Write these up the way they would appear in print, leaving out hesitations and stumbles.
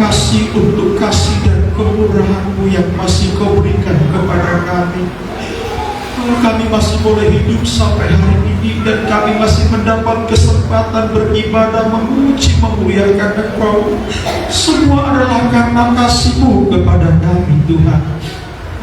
kasih untuk kasih dan kemurahan-Mu yang masih Kau berikan kepada kami. Kalau kami masih boleh hidup sampai hari ini dan kami masih mendapat kesempatan beribadah, memuji, memuliakan Engkau, semua adalah karena kasih-Mu kepada kami, Tuhan.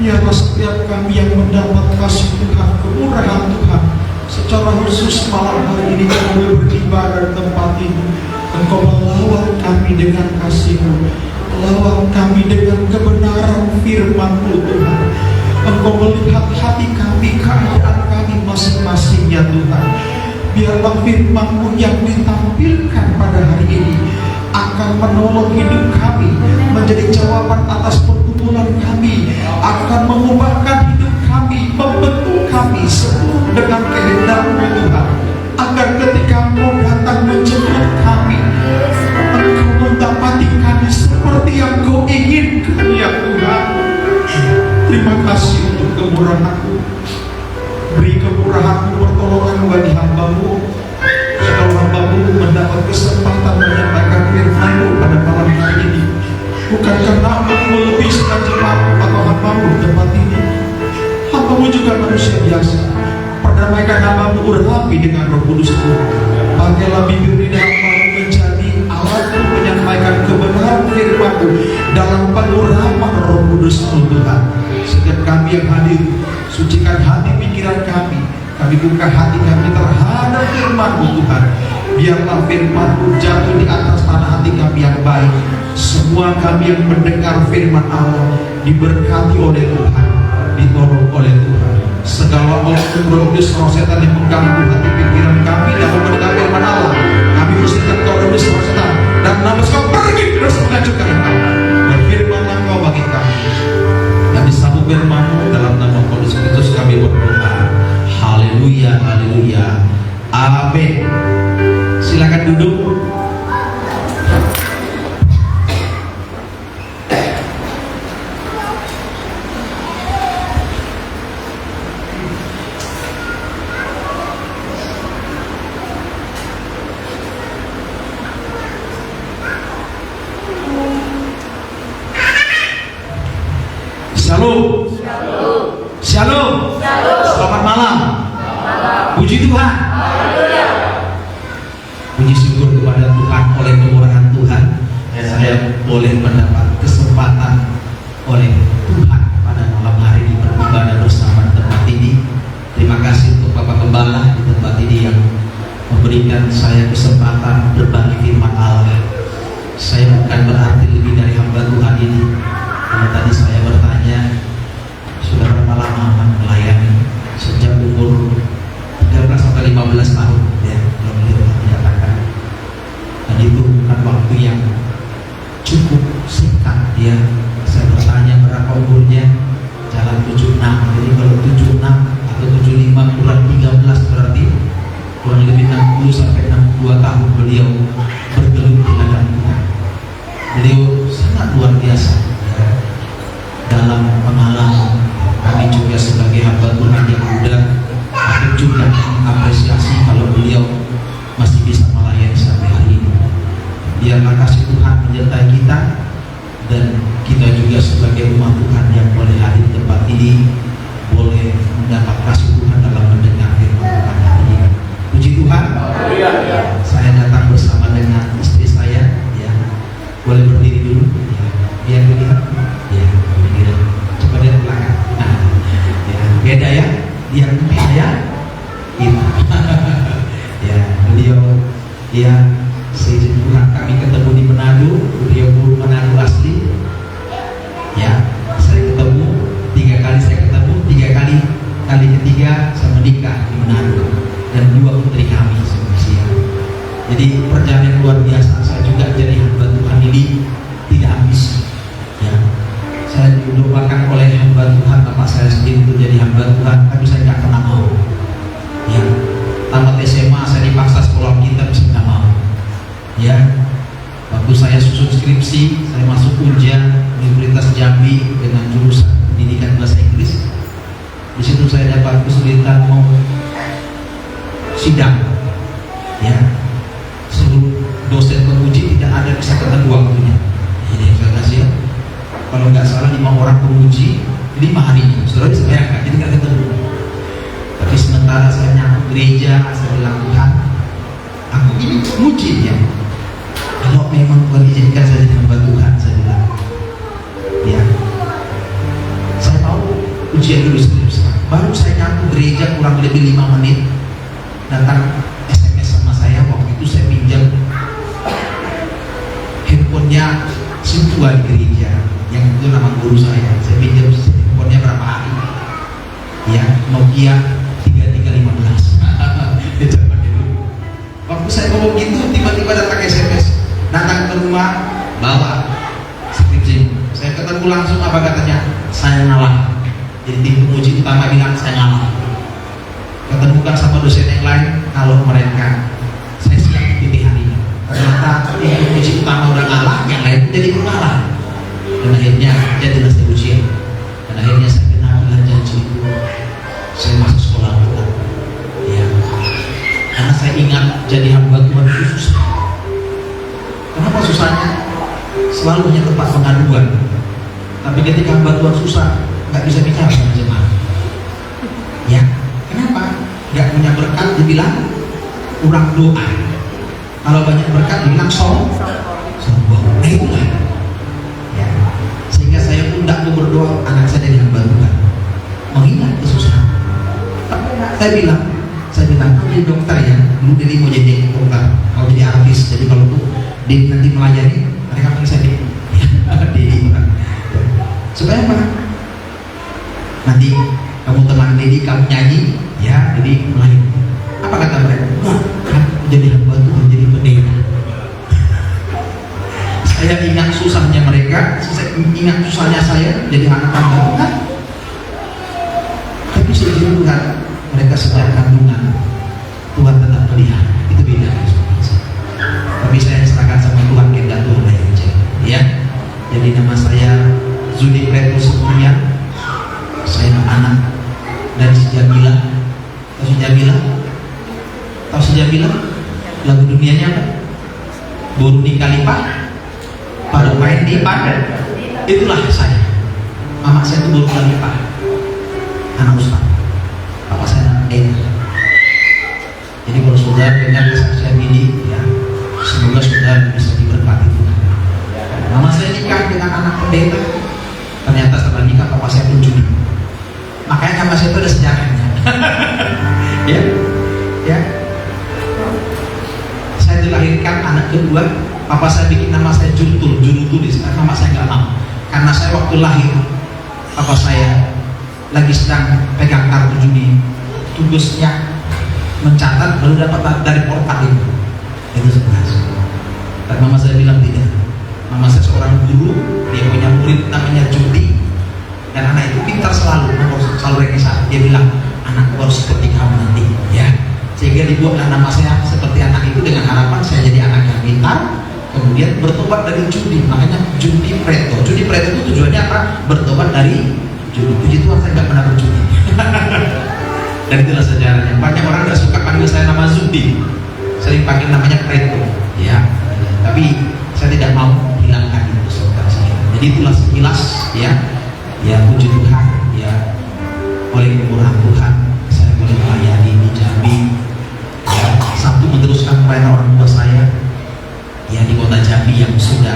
Biarlah setiap kami yang mendapat kasih Tuhan, kemurahan Tuhan, secara khusus malam hari ini kami boleh beribadah di tempat ini. Engkau melawat kami dengan kasih-Mu, melawat kami dengan kebenaran firman-Mu, Tuhan. Engkau melihat hati kami, keadaan kami masing-masing, ya Tuhan. Biarlah firman-Mu yang ditampilkan pada hari ini akan menolong hidup kami, menjadi jawaban atas pergumulan kami, akan mengubahkan hidup kami, membentuk kami sepenuh dengan kehendak-Mu, Tuhan. Agar ketika Engkau datang menjemput kami, Engkau mendapati kami seperti yang Kau inginkan, ya Tuhan. Terima kasih untuk kemurahan-Mu. Beri kemurahan-Mu, pertolongan bagi hamba-Mu. Kalau hamba-Mu mendapat kesempatan menyampaikan firman-Mu pada malam hari ini, bukan karena hamba-Mu melebihi jemaat atau hamba-Mu tempat ini. Hamba-Mu juga manusia biasa. Perdamaikan hamba-Mu, urapi dengan Roh Kudus-Mu. Pakailah bibir lidah hamba-Mu menjadi alat menyampaikan kebenaran firman-Mu dalam pengurapan Roh Kudus-Mu, Tuhan. Setiap kami yang hadir, sucikan hati pikiran kami. Kami buka hati kami terhadap firman-Mu, Tuhan. Biarlah firman-Mu jatuh di atas tanah hati kami yang baik. Semua kami yang mendengar firman Allah diberkati oleh Tuhan, ditolong oleh Tuhan. Segala roh setan yang mengganggu hati pikiran kami dalam mendengar firman Allah, kami usirkan roh setan dan nama Kau pergi terus menghancurkan Engkau. Berfirmanlah Kau bagi kami. Kami sambut firman-Mu dalam nama Kristus kami berdoa. Haleluya, haleluya, amin. Silakan duduk. Shalom. Shalom. Selamat malam. Puji Tuhan. Puji syukur kepada Tuhan, oleh kemurahan Tuhan saya boleh mendapat kesempatan oleh Tuhan pada malam hari ini beribadah bersama di tempat ini. Terima kasih untuk Bapak Gembala di tempat ini yang memberikan saya kesempatan berbagi firman Allah. Saya bukan berarti lebih dari hamba Tuhan ini. Kalau tadi saya bertanya, sudah berapa lama melayani? Sejak umur 13 sampai 15 tahun, ya, kalau beliau menyatakan. Dan itu bukan waktu yang cukup singkat, ya. Saya bertanya berapa umurnya, jalan 76. Jadi kalau 76 atau 75 kurang 13 berarti kurang lebih 60 sampai 62 tahun beliau bergelut di hadapan Tuhan. Beliau sangat luar biasa, ya, dalam pengalaman. Kami juga sebagai hamba Tuhan yang muda, tapi juga mengapresiasi kalau beliau masih bisa melayani sampai hari ini. Biarlah kasih Tuhan menyertai kita, dan kita juga sebagai umat Tuhan yang boleh hadir di tempat ini boleh mendapat kasih Tuhan dalam mendengar firman Tuhan hari ini. Puji Tuhan. Saya datang bersama dengan istri saya, ya. Boleh berdiri dulu, ya. Biar dilihat, ya. Coba lihat belakang. Beda ya, dia beda ya, gitu. Ya, beliau, ya, seizin Tuhan kami ketemu di Manado. Beliau guru Manado asli, ya. Saya ketemu 3 kali, kali ketiga saya menikah di Manado, dan 2 putri kami seusia. Jadi perjalanan luar biasa. Saya juga jadi hamba Tuhan ini tidak habis, ya. Saya didoakan oleh hamba Tuhan, bapak saya sendiri itu jadi hamba Tuhan, tapi saya nggak pernah mau. Ya, tamat SMA saya dipaksa sekolah kita, bisa nggak mau. Ya, waktu saya susun skripsi, saya masuk ujian Universitas Jambi dengan jurusan pendidikan bahasa Inggris. Di situ saya dapat kesulitan mau sidang. Ya, seluruh dosen penguji tidak ada bisa ketemu waktunya. Jadi kalau nggak salah 5 orang penguji 5 hari. Saudara bisa bayangkan, jadi nggak ketemu. Tapi sementara saya nyambut gereja, saya bilang, Tuhan, aku ini muji ya. Kalau memang Tuhan izinkan saya jadi hamba Tuhan, saya bilang, ya, saya mau ujian dulu serius. Baru saya nyambut gereja kurang lebih 5 menit, datang SMS sama saya. Waktu itu saya pinjam handphonenya si tuan gereja, yang itu nama guru saya pinjam handphonenya berapa hari, ya, Nokia 3315. Waktu saya ngomong gitu, tiba-tiba datang SMS, datang ke rumah, bawa skripsi. Saya ketemu langsung, apa katanya? Saya ngalah. Jadi tim penguji utama bilang saya ngalah. Ketemukan sama dosen yang lain, kalau mereka saya siap pilihan ini. Ternyata tim penguji utama udah ngalah, yang lain jadi mengalah. Dan akhirnya jadilah ujian. Dan akhirnya saya kenal dengan janji itu. Saya masuk sekolah Tuhan, ya, karena saya ingat jadi hamba Tuhan itu susah. Kenapa susahnya? Selalu hanya tempat pengaduan. Tapi ketika hamba Tuhan susah, nggak bisa bicara sama jemaat. Ya, kenapa? Nggak punya berkat dibilang kurang doa. Kalau banyak berkat dibilang sombong. Nah itulah. Ya. Sehingga saya pun tidak mau berdoa anak saya jadi hamba Tuhan, mengingat kesusahan. Saya bilang kamu jadi dokter ya, dulu Dili mau jadi dokter, mau jadi artis, jadi kalau tuh Dili nanti melayani, mereka panggil saya Dili, supaya apa? Nanti kamu teman Dili, kamu nyanyi, ya, jadi melayani. Apa kata mereka? Wah, kan jadi hamba Tuhan, jadi pendeta. Saya ingat susahnya mereka, saya ingat susahnya saya jadi anak hamba Tuhan. Tapi sejujurnya Tuhan, mereka sejak kandungan Tuhan tetap melihat, itu beda. Tapi saya serahkan sama Tuhan, kehendak Tuhan yang jadi, ya. Jadi nama saya Zudi Preto Semuanya. Saya anak dari si Jamila. Tahu si Jamila? Tahu si Jamila? Lagu dunianya apa? Buruni Kalipah, pada main di padat. Itulah saya. Mama saya itu Buruni Kalipah, anak Ustaz. Papa saya anak pendeta. Jadi kalau saudara dengar kesaksian ini, ya, semoga saudara bisa diberkati Tuhan. Mama saya nikah dengan anak pendeta. Ternyata setelah nikah papa saya pun judi. Makanya nama saya itu ada sejarahnya. Ya, ya. Saya dilahirkan anak kedua, papa saya bikin nama saya juru tulis. Nama saya nggak mau, karena saya waktu lahir, papa saya lagi sedang pegang kartu judi, tugasnya mencatat baru dapat dari portal itu 11. Dan mama saya bilang tidak. Mama saya seorang guru, dia punya murid namanya Judi, dan anak itu pintar selalu rekesa. Dia bilang, anak harus seperti kamu nanti, ya. Sehingga dibuatlah nama saya seperti anak itu dengan harapan saya jadi anak yang pintar, kemudian bertobat dari judi. Makanya Judi Preto. Judi Preto itu tujuannya apa? Bertobat dari judi. Puji Tuhan saya nggak pernah berjudi. Dan itulah sejarahnya. Banyak orang nggak suka panggil saya nama Zudi, sering panggil namanya Preto, ya. Tapi saya tidak mau hilangkan itu saudara saya. Jadi itulah sekilas, ya. Ya puji Tuhan, ya. Oleh kemurahan Tuhan, saya boleh melayani di Jambi. Ya, satu meneruskan pelayanan orang tua saya, ya, di kota Jambi yang sudah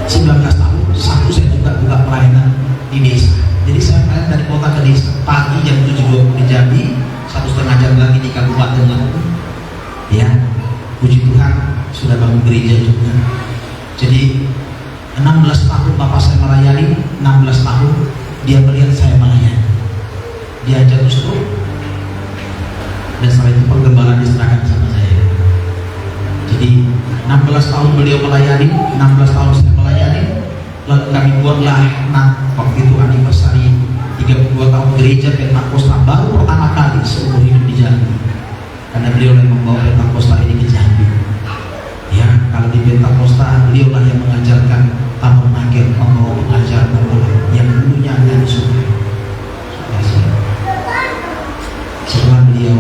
19 tahun. Satu saya juga buka pelayanan di desa. Jadi saya pelayanan dari kota ke desa. Pagi jam 7.20 di Jambi, 1,5 jam lagi di Kabupaten Lampung. Ya, puji Tuhan sudah bangun gereja juga. Jadi 16 tahun bapak saya melayani, 16 tahun dia melihat saya melayani. Dia jatuh stroke, dan setelah itu pengembalaan diserahkan sama saya. Jadi 16 tahun beliau melayani, 16 tahun saya melayani. Lalu kami buatlah waktu itu anniversary 32 tahun gereja Pentakosta baru pertama kali seumur hidup di Jambi, karena beliau yang membawa Pentakosta ini ke Jambi. Ya, kalau di Pentakosta beliau lah yang mengajarkan tabernakel, membawa pengajar yang dulunya ada di sungai. Setelah beliau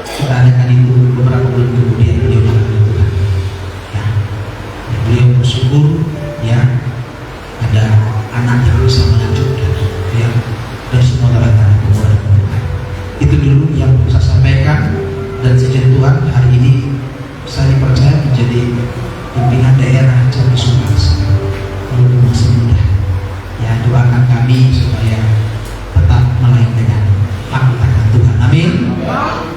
kita adakan itu, beberapa bulan kemudian beliau melakukan Tuhan. Ya, beliau bersyukur, ya, ada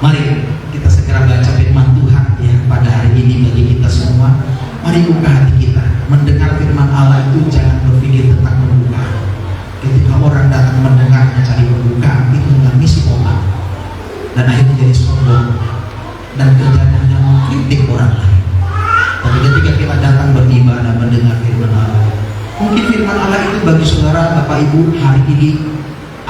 Mari kita segera baca firman Tuhan ya pada hari ini bagi kita semua. Mari buka hati kita. Mendengar firman Allah itu jangan berpikir tentang pembukaan. Ketika orang datang mendengarnya cari pembukaan, itu dengan misi otak dan akhirnya jadi sombong dan kerjanya hanya mengkritik orang lain. Tapi ketika kita datang beribadah mendengar firman Allah, mungkin firman Allah itu bagi saudara, Bapak Ibu hari ini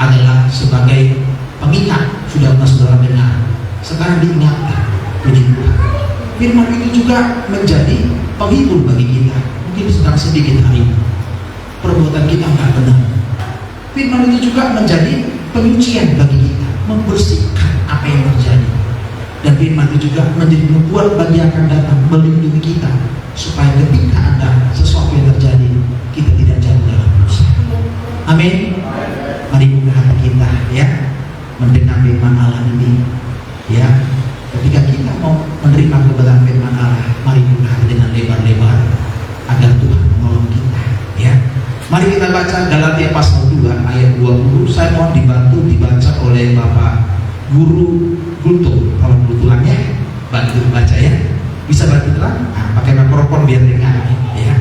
adalah sebagai pengingat. Sudah pernah saudara dengar, sekarang diingatkan. Puji Tuhan. Firman itu juga menjadi penghibur bagi kita. Mungkin sedang sedikit hari ini perbuatan kita nggak benar. Firman itu juga menjadi penyucian bagi kita, membersihkan apa yang terjadi. Dan firman itu juga menjadi membuat bagi yang akan datang, melindungi kita supaya ketika ada sesuatu yang terjadi, kita tidak jatuh dalam dosa. Amin. Mari buka hati kita ya, mendengar firman Allah ini ya. Ketika kita mau menerima kebenaran firman Allah, mari buka hati dengan lebar-lebar agar Tuhan menolong kita ya. Mari kita baca Galatia pasal 2 ayat 20. Saya mohon dibaca oleh Bapak Guru Guntur. Kalau kebetulannya bantu baca ya. Bisa bantu terang? Nah, pakai mikrofon biar dengar ya.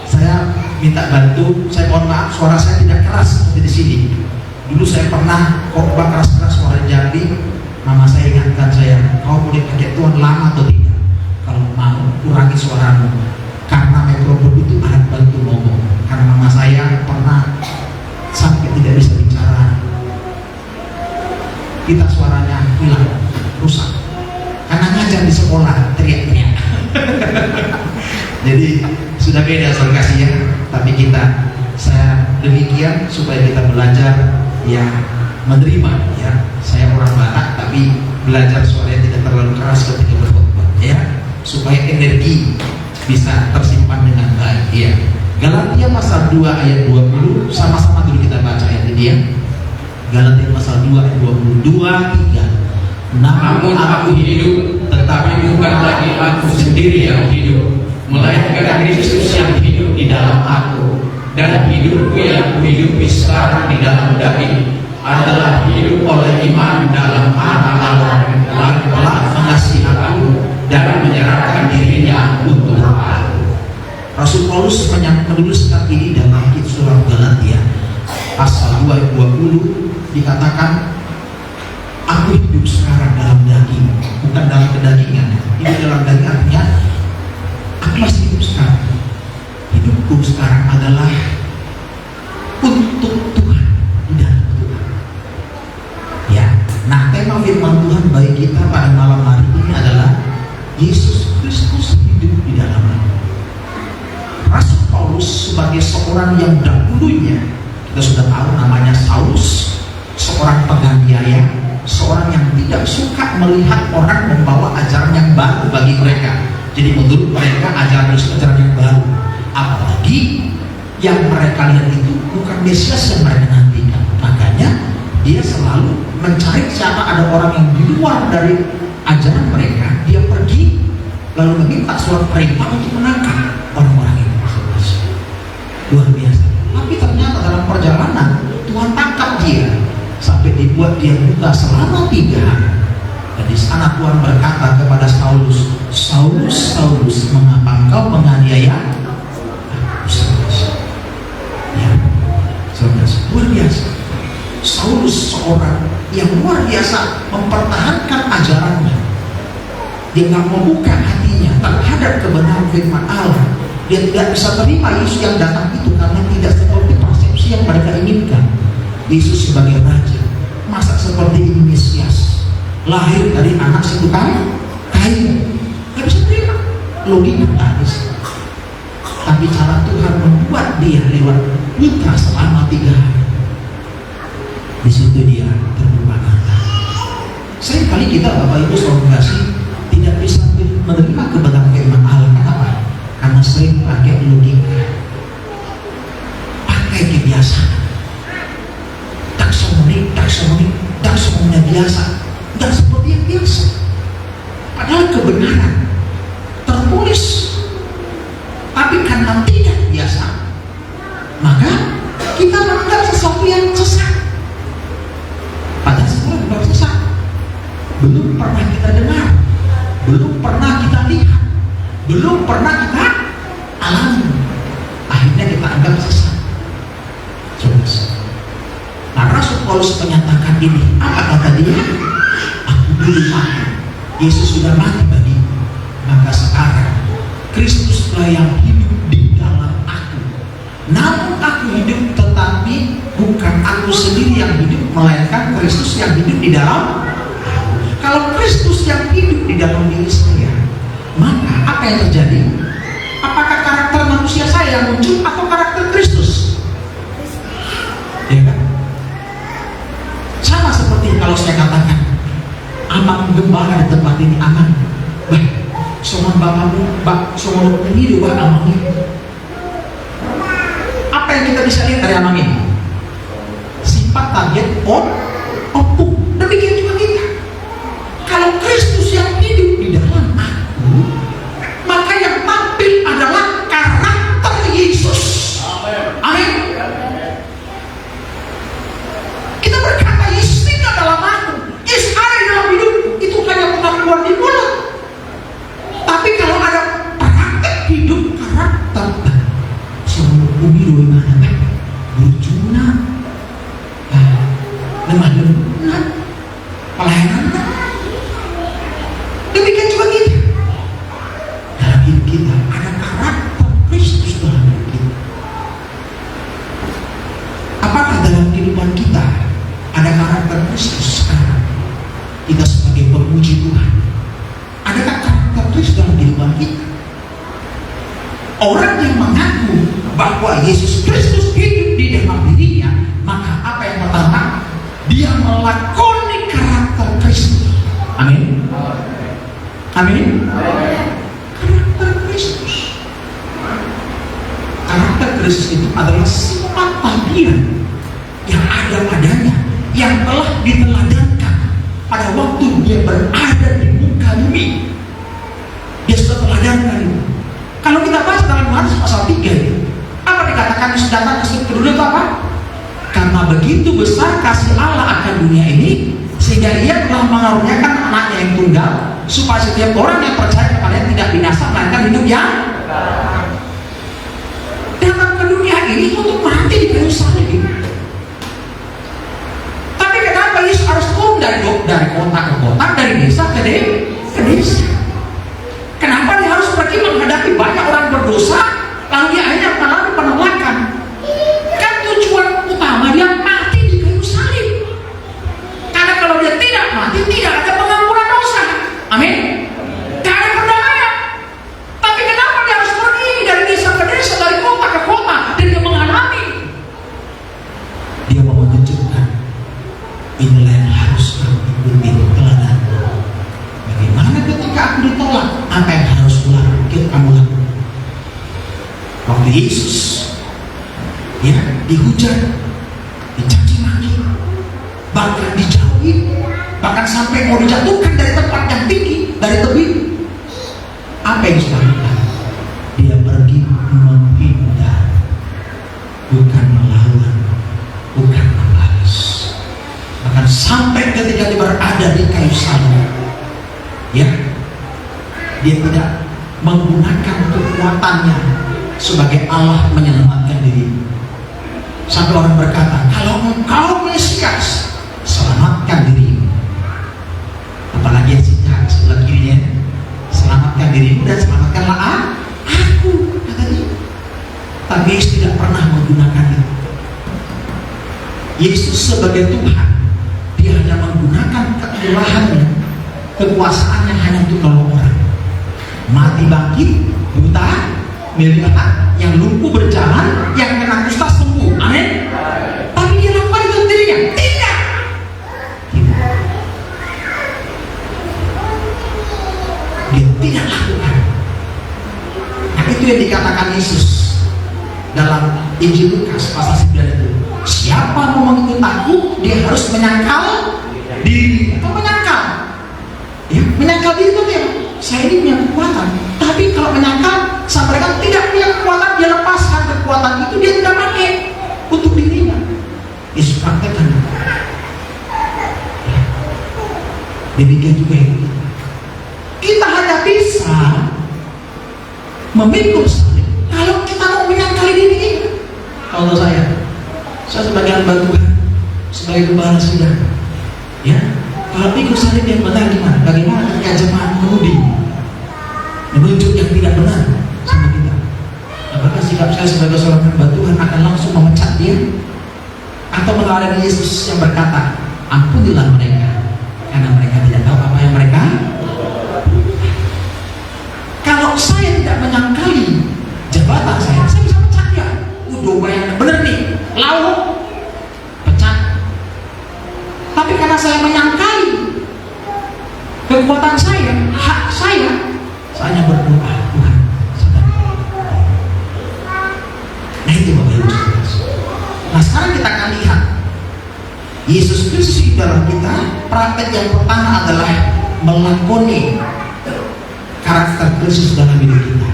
Saya minta bantu. Saya mohon maaf suara saya tidak keras seperti di sini. Dulu saya pernah khotbah keras-keras suara Jambi. Mama saya ingatkan saya, kau boleh pakai Tuhan lama atau tidak? Kalau mau kurangi suaramu, karena mikrofon itu alat bantu ngomong. Karena mama saya pernah sampai tidak bisa bicara, kita suaranya hilang, rusak. Karena ngajar di sekolah teriak-teriak. Jadi sudah beda soal kasih ya. Tapi saya demikian supaya kita belajar ya menerima ya. Saya orang Batak tapi belajar suaranya tidak terlalu keras ketika berkhotbah ya, supaya energi bisa tersimpan dengan baik ya. Galatia pasal 2 ayat 20, sama-sama dulu kita baca ayat ini ya. Galatia pasal 2 ayat 22, 3. Namun aku hidup, tetapi bukan lagi aku sendiri yang hidup, melainkan Kristus yang hidup di dalam aku. Dan hidupku yang kuhidupi sekarang di dalam daging adalah hidup oleh iman dalam Anak Allah yang telah mengasihi aku dan menyerahkan dirinya untuk aku. Rasul Paulus menuliskan ini dalam surat Galatia pasal 2 ayat 20, dikatakan aku hidup sekarang dalam daging, bukan dalam kedagingan. Hidup dalam daging artinya aku masih hidup sekarang. Hidupku sekarang adalah untuk Tuhan, di dalam Tuhan ya. Nah, tema firman Tuhan bagi kita pada malam hari ini adalah Yesus Kristus hidup di dalam aku. Rasul Paulus sebagai seorang yang dahulunya kita sudah tahu namanya Saulus, seorang penganiaya, seorang yang tidak suka melihat orang membawa ajaran yang baru bagi mereka. Jadi menurut mereka ajaran yang baru, apalagi yang mereka lihat itu bukan Mesias yang mereka nantikan. Makanya dia selalu mencari siapa ada orang yang di luar dari ajaran mereka, dia pergi lalu meminta surat perintah untuk menangkap orang-orang itu. Luar biasa. Tapi ternyata dalam perjalanan Tuhan tangkap dia sampai dibuat dia buta selama 3 hari. Dan di sana Tuhan berkata kepada Saulus, Saulus, Saulus, mengapa engkau menganiaya aku? Ya, luar biasa. Saulus seorang yang luar biasa mempertahankan ajarannya. Dia nggak membuka hatinya terhadap kebenaran firman Allah. Dia tidak bisa terima Yesus yang datang itu karena tidak seperti persepsi yang mereka inginkan. Yesus sebagai raja, masa seperti ini Mesias, lahir dari anak si tukang kayu, nggak bisa terima. Logika nggak bisa. Tapi cara Tuhan membuat dia lewat putra selama 3 hari. Di situ dia terbuka mata. Seringkali kita Bapak Ibu Saudara kasih tidak bisa menerima kebenaran firman Allah. Kenapa? Karena sering pakai logika, pakai kebiasaan. Taksonomnya biasa, nggak seperti yang biasa. Padahal kebenaran tertulis, tapi karena tidak biasa, maka kita menganggap sesuatu yang sesat. Padahal semua bukan sesat. Belum pernah kita dengar, belum pernah kita lihat, belum pernah kita alami. Akhirnya kita anggap sesat. Nah, Rasul Paulus menyatakan ini. Apa kata dia? Aku dulu mati, Yesus sudah mati bagi, maka sekarang Kristuslah yang hidup di dalam aku. Namun aku hidup, tetapi bukan aku sendiri yang hidup, melainkan Kristus yang hidup di dalam aku. Kalau Kristus yang hidup di dalam diri saya, maka apa yang terjadi? Apakah karakter manusia saya yang muncul atau karakter Kristus? Ya kan? Sama seperti kalau saya katakan, aman gembala di tempat ini aman. Baik, soman bapakmu, soman ini dua aman ini. Apa yang kita bisa lihat dari aman ini? Sifat, target, opung. Demikian juga kita. Kalau Kristus yang hidup di dalam aku, maka yang tampil adalah karakter Yesus. Amin. Kita berkata Yesus tinggal dalam aku, Yesus ada di dalam hidupku. Itu hanya pengakuan di mulut. Tapi kalau ada praktek hidup karakter, semua bumi doi mana? Berjuna, lemah lembut, pelayanan. Demikian juga kita. Dalam hidup kita ada karakter Kristus dalam hidup kita. Apakah dalam kehidupan kita ada karakter Kristus sekarang? Kita sebagai pemuji Tuhan, adakah karakter Kristus dalam kehidupan kita? Orang yang mengaku bahwa Yesus Kristus hidup di dalam dirinya, maka apa yang pertama? Dia melakoni karakter Kristus. Amin. Amin. Karakter Kristus. Karakter Kristus itu adalah sifat tabiat yang ada padanya, yang telah diteladankan pada waktu dia berada di muka bumi. Dia sudah teladankan itu. Kalau kita baca dalam Yohanes pasal 3, apa dikatakan Yesus datang ke dunia itu apa? Karena begitu besar kasih Allah akan dunia ini, sehingga Ia telah mengaruniakan anaknya yang tunggal, supaya setiap orang yang percaya kepadanya tidak binasa, melainkan hidup yang datang ke dunia ini untuk mati di kayu salib. Tapi kenapa Yesus harus turun dari kota ke kota, dari desa ke desa? Kenapa dia harus pergi menghadapi banyak orang berdosa, lalu dia akhirnya mengalami penolakan? Kan tujuan utama dia mati di kayu salib. Karena kalau dia tidak mati, tidak ada pengampunan dosa. Amin. Tidak ada perdamaian. Tapi kenapa dia harus pergi dari desa ke desa, dari kota ke kota, dan dia mengalami? Dia mau menunjukkan inilah yang harus kamu ikuti teladan. Bagaimana ketika aku ditolak, apa yang harus kamu lakukan? Waktu Yesus dihujat, dicaci maki, bahkan dijauhi, bahkan sampai mau dijatuhkan dari tempat yang tinggi, dari tebing, apa yang sudah lakukan? Dia pergi menghindar, bukan melawan, bukan membalas. Bahkan sampai ketika dia berada di kayu salib, dia tidak menggunakan kekuatannya sebagai Allah menyelamatkan diri. Sampai orang berkata, kalau engkau Mesias, selamatkan dirimu. Apalagi yang sebelah kirinya, selamatkan dirimu dan selamatkanlah aku, kata dia. Tapi Yesus tidak pernah menggunakan itu. Yesus sebagai Tuhan, dia hanya menggunakan keilahannya, kekuasaannya hanya untuk menolong orang. Mati bangkit, buta melihat, yang lumpuh berjalan, yang kena kusta sembuh. Amin. Tapi dia lakukan itu dirinya? Tidak. Dia tidak lakukan. Nah, itu yang dikatakan Yesus dalam Injil Lukas pasal 9 itu. Siapa mau mengikut aku, dia harus menyangkal diri. Atau menyangkal? Ya, menyangkal diri itu dia. Saya ini punya kekuatan, tapi kalau menyangkal, sampai kan tidak punya kekuatan, dia lepaskan kekuatan itu, dia tidak pakai untuk dirinya. Yesus praktekkan. Demikian juga memikul salib. Kalau kita mau menyangkali diri kita, kalau saya sebagai hamba Tuhan, sebagai gembala sidang, ya, kalau pikul salib yang benar gimana? Bagaimana ketika jemaat menunjuk yang tidak benar sama kita? Apakah sikap saya sebagai seorang hamba Tuhan akan langsung memecat dia? Atau melalui Yesus yang berkata, ampunilah mereka, karena mereka tidak tahu apa yang mereka. Kalau saya tidak menyangkali jabatan saya bisa pecat dia. Udah yang bener nih, lalu pecat. Tapi karena saya menyangkali kekuatan saya, hak saya hanya berdoa, Tuhan sadar. Nah itu Bapak Ibu Saudara. Nah sekarang kita akan lihat Yesus Kristus di dalam kita. Praktek yang pertama adalah melakoni karakter Kristus dalam hidup kita.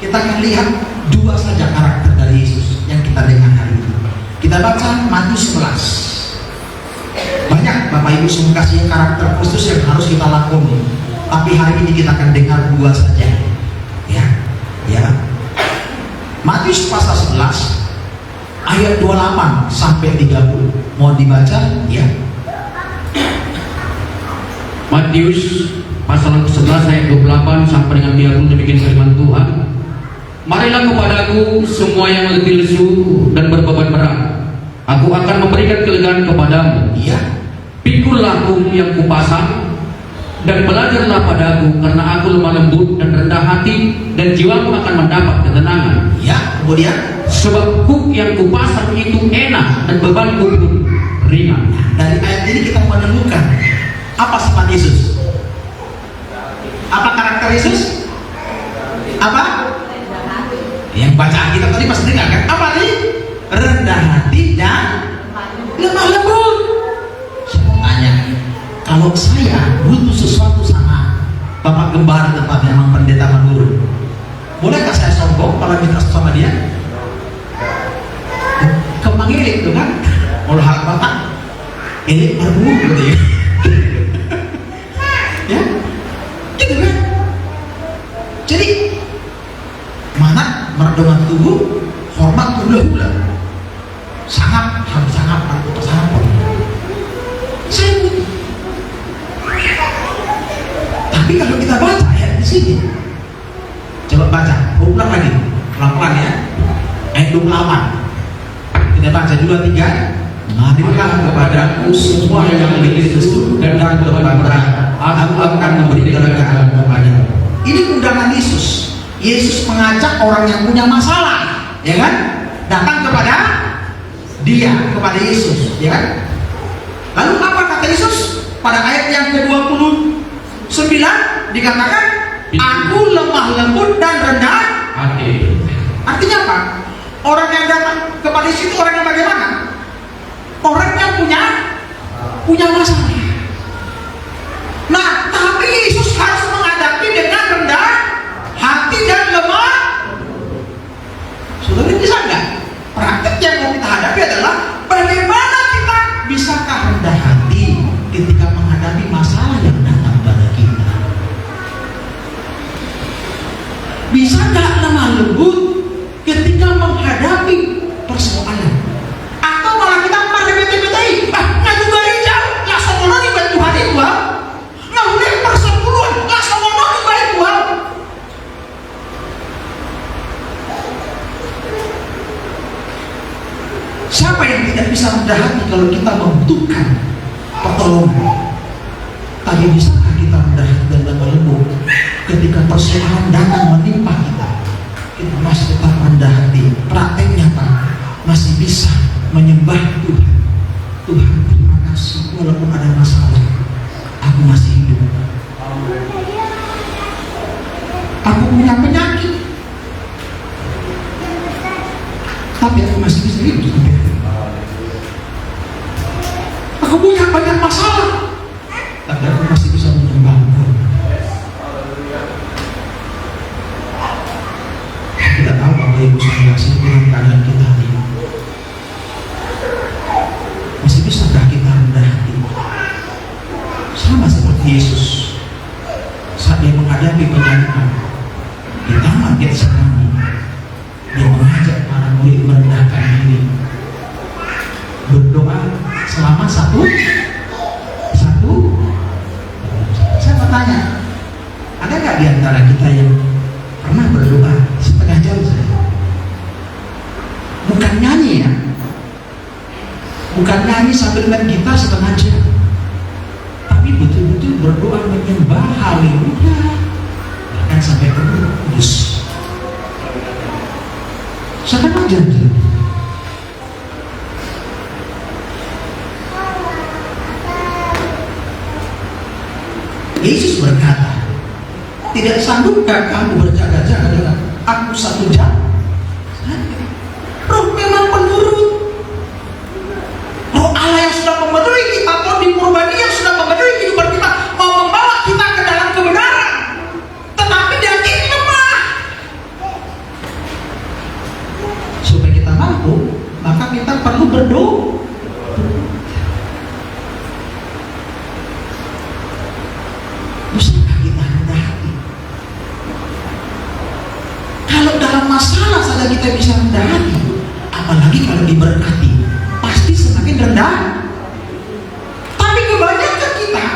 Kita akan lihat dua saja karakter dari Yesus yang kita dengar hari ini. Kita baca Matius 11. Banyak Bapak Ibu semua kasih karakter Kristus yang harus kita lakoni. Tapi hari ini kita akan dengar dua saja. Ya. Matius pasal 11 ayat 28 sampai 30. Mau dibaca? Ya. Matius pasal 11 ayat 28 sampai dengan 30, demikian firman Tuhan. Marilah kepadaku semua yang letih lesu dan berbeban berat, aku akan memberikan kelegaan kepadamu. Iya. Pikullah yang kupasang dan belajarlah padaku, karena aku lemah lembut dan rendah hati, dan jiwamu akan mendapat ketenangan. Ya, kemudian Sebab kuk yang kupasang itu enak dan bebanku pun ringan. dari ayat ini kita menemukan apa sifat Yesus? Apa karakter Yesus? Apa? Yang bacaan kita tadi pas dengar kan? Apa nih? Rendah hati dan lemah lembut. Saya tanya, kalau saya butuh sesuatu sama Bapak Gembala tempat memang pendeta Maduro, bolehkah saya sombong kalau minta sama dia? Kemangilik tuh kan? Kalau hal Bapak, elit baru gitu ya. Ya, gitu kan? Jadi mana merdoman tubuh, hormat hula-hula, sangat aku sangat. Saya butuh. Tapi kalau kita baca ayat di sini, coba baca, ulang lagi, pelan-pelan ya. Ayat 28. Kita baca 2-3. Marilah kepadaku semua yang letih lesu dan berbeban berat, aku akan memberi kelegaan kepadamu. Ini undangan Yesus. Yesus mengajak orang yang punya masalah, ya kan, datang kepada dia, kepada Yesus, ya kan. Lalu apa kata Yesus pada ayat yang ke-29? Dikatakan, aku lemah lembut dan rendah hati. Artinya apa? Orang yang datang kepada Yesus itu orang yang bagaimana? Orang yang punya masalah. Nah, tapi Yesus harus menghadapi dengan rendah hati dan lemah. Saudara bisa nggak? Praktek yang mau kita hadapi adalah bagaimana kita bisakah rendah hati ketika menghadapi masalah yang datang pada kita. Bisa nggak lemah lembut ketika menghadapi persoalan? Atau malah kita berbeda-beda, nggak juga jauh, nggak semono di bait Tuhan itu, nggak boleh persepuluhan, nggak semono di bait Tuhan. Siapa yang tidak bisa rendah hati kalau kita membutuhkan pertolongan? Tapi bisakah kita rendah hati dan lemah lembut ketika persoalan datang menimpa kita? Kita masih tetap rendah hati. Prakteknya Pak, masih bisa menyembah Tuhan. Tuhan, terima kasih, walaupun ada masalah, aku masih hidup. Aku punya penyakit, tapi aku masih bisa hidup. Aku punya banyak masalah, tapi aku masih bisa menyembah Tuhan. Kita tahu Bapak Ibu saudara dengan keadaan kita hari ini. Masih bisakah kita rendah hati? Sama seperti Yesus saat dia menghadapi penyakitan di taman Getsemani. Bukan nyanyi sambil main gitar setengah jam, tapi betul-betul berdoa menyembah, haleluya, bahkan sampai ke Roh Kudus. Setengah jam. Yesus berkata, tidak sanggupkah kamu berjaga-jaga dengan aku 1 jam? Roh memang penurut. Roh Allah yang sudah memenuhi kita, atau di Purbani yang sudah memenuhi kehidupan kita, mau membawa kita ke dalam kebenaran, tetapi dia ini lemah. Supaya kita mampu, maka kita perlu berdoa. Bisakah kita rendah hati? Kalau dalam masalah saja kita bisa rendah hati, apalagi kalau diberkati, pasti semakin rendah. Tapi kebanyakan kita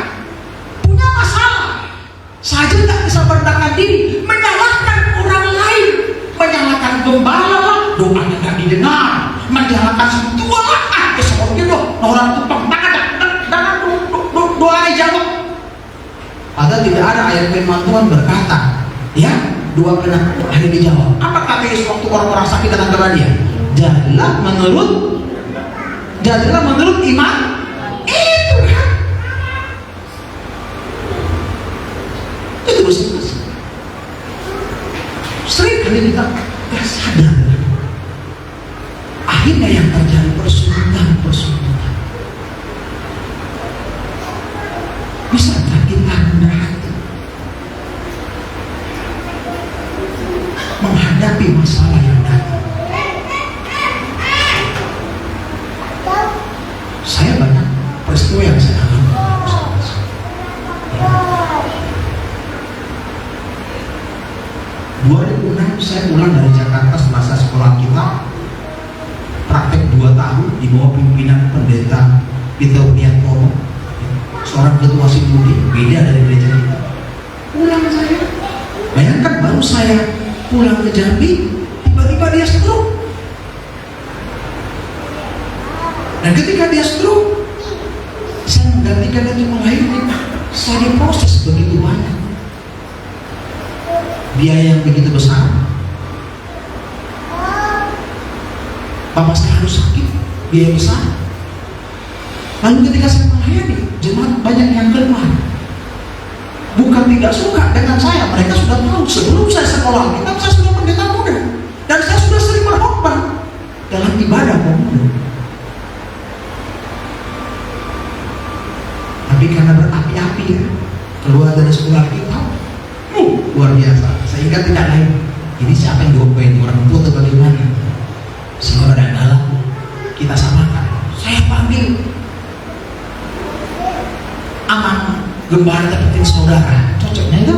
punya masalah saja tak bisa merendahkan diri, menyalahkan orang lain, menyalahkan gembala lah, doanya nggak didengar, menyalahkan semua lah, kesorongnya loh, orang tumpang tangan doa dijawab. Padahal tidak ada ayat firman Tuhan berkata, ya, doa pernah akhirnya dijawab. Apa kata Yesus waktu orang-orang sakit datang kepada dia? Jadilah menurut iman. Itu kan. Itu masing-masing. Sering kali kita gak sadar. Akhirnya yang terjadi persuntutan. Bisakah kita rendah hati menghadapi masalah yang datang? Saya banyak peristiwa yang saya alami. 2006 saya pulang dari Jakarta selesai sekolah kita, praktek 2 tahun di bawah pimpinan pendeta Peter Wiatmono, seorang ketua Sinodi, beda dari gereja kita. Pulang saya, bayangkan baru saya pulang ke Jambi, tiba-tiba dia stroke. Dan ketika dia stroke, saya menggantikan itu melahirkan. Saya diproses begitu banyak, biaya yang begitu besar. Bapak saya harus sakit, biaya besar. Lalu ketika saya melayani, jemaat banyak yang keluar. Bukan tidak suka dengan saya, mereka sudah tahu sebelum saya sekolah kitab, saya sudah pendeta muda, dan saya sudah sering berkhotbah dalam ibadah pemuda. Tapi karena berapi-api ya, keluar dari sekolah kitab, luar biasa. Saya ingat tidak lain, ini siapa yang diobain orang tua atau bagaimana? Semua ada dalam, kita samakan. Saya panggil aman gembala dapetin saudara, cocoknya itu?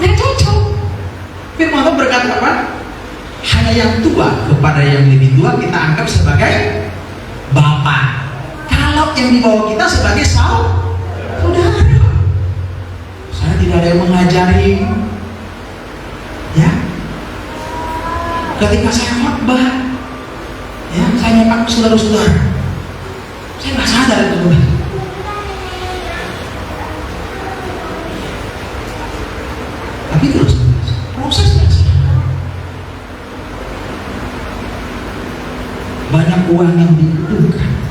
Nggak cocok. Firman Tuhan berkata apa? Hanya yang tua kepada yang lebih tua kita anggap sebagai bapak. Kalau yang di bawah kita sebagai saudara. Saya tidak ada yang mengajari. Ya, ketika saya khotbah, ya, saya nyapa saudara-saudara, saya nggak sadar itu. Tapi terus prosesnya banyak uang yang dibutuhkan.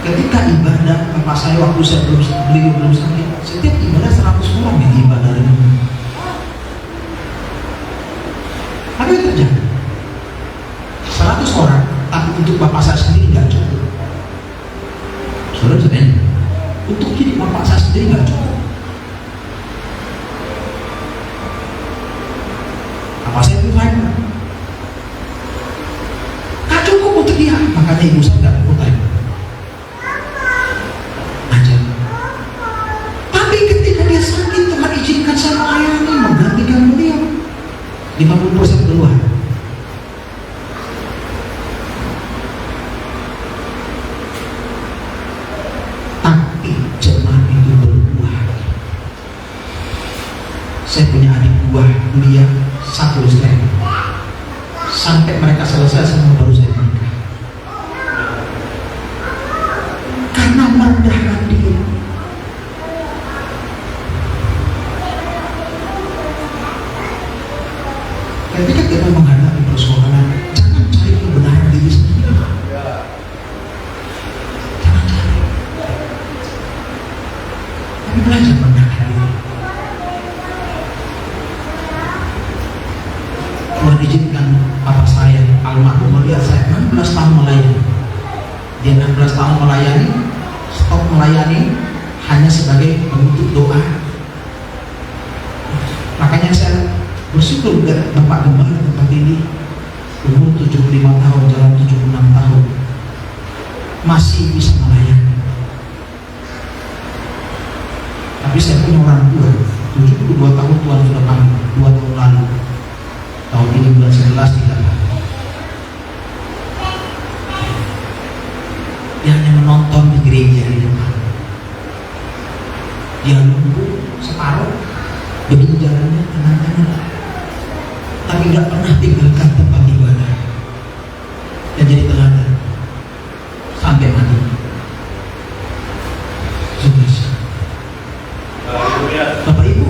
Ketika ibadah, bapak saya waktu saya belum sakit, setiap ibadah 100 orang yang ibadah ini. Apa yang terjadi? 100 orang, tapi untuk bapak saya sendiri nggak cukup. Saudara, untuk hidup bapak saya sendiri nggak cukup. Bapak saya itu lain, nggak cukup untuk dia, makanya ibu saya nggak full time. Tuhan izinkan saya melayani, menggantikan beliau 50% keluar. Tapi jemaat itu berbuah. Saya punya adik 2 kuliah, 1 STM. Sampai mereka selesai semua baru saya menikah. Karena merendahkan diri. Ketika kita menghadapi persoalan, jangan cari kebenaran diri sendiri. Jangan cari. Tapi belajar merendahkan diri. Tuhan izinkan papa saya almarhum melihat saya 16 tahun melayani. Dia 16 tahun melayani, stop melayani hanya sebagai bentuk doa. Makanya saya bersyukur Bapak Gembala tempat ini umur 75 tahun, jalan 76 tahun masih bisa melayani. Tapi saya punya orang tua 72 tahun Tuhan sudah panggil 2 tahun lalu. Tahun ini bulan 11 tidak lagi. Dia hanya menonton di gereja di depan. Dia lumpuh separuh, begitu jalannya tenang-tenang. Tapi nggak pernah tinggalkan tempat ibadah. Dan jadi teladan sampai mati. Sukses. Bapak Ibu,